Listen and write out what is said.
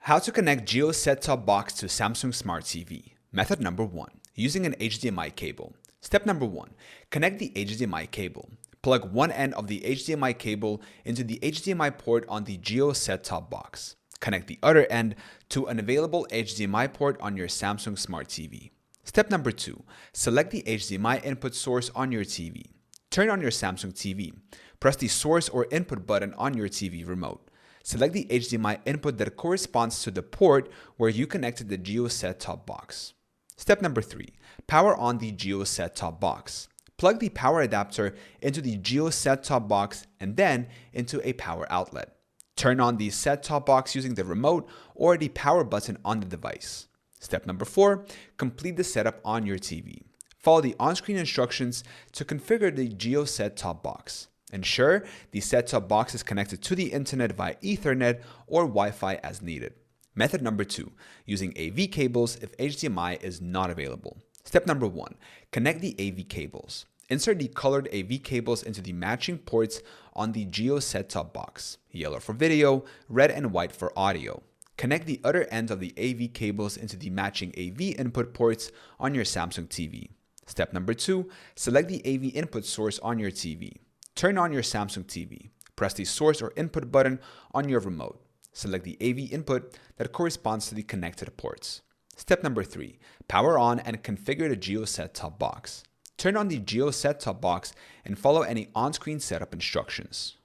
How to connect Jio Set-Top Box to Samsung Smart TV. Method number 1. Using an HDMI cable. Step number 1. Connect the HDMI cable. Plug one end of the HDMI cable into the HDMI port on the Jio Set-Top Box. Connect the other end to an available HDMI port on your Samsung Smart TV. Step number 2. Select the HDMI input source on your TV. Turn on your Samsung TV. Press the source or input button on your TV remote. Select the HDMI input that corresponds to the port where you connected the Jio Set-Top Box. Step number 3. Power on the Jio Set-Top Box. Plug the power adapter into the Jio Set-Top Box and then into a power outlet. Turn on the set-top box using the remote or the power button on the device. Step number 4. Complete the setup on your TV. Follow the on-screen instructions to configure the Jio Set-Top Box. Ensure the set-top box is connected to the internet via Ethernet or Wi-Fi as needed. Method number 2. Using AV cables if HDMI is not available. Step number 1. Connect the AV cables. Insert the colored AV cables into the matching ports on the Jio Set-Top Box. Yellow for video, red and white for audio. Connect the other ends of the AV cables into the matching AV input ports on your Samsung TV. Step number 2. Select the AV input source on your TV. Turn on your Samsung TV. Press the source or input button on your remote. Select the AV input that corresponds to the connected ports. Step number 3. Power on and configure the Jio Set-Top Box. Turn on the Jio Set-Top Box and follow any on-screen setup instructions.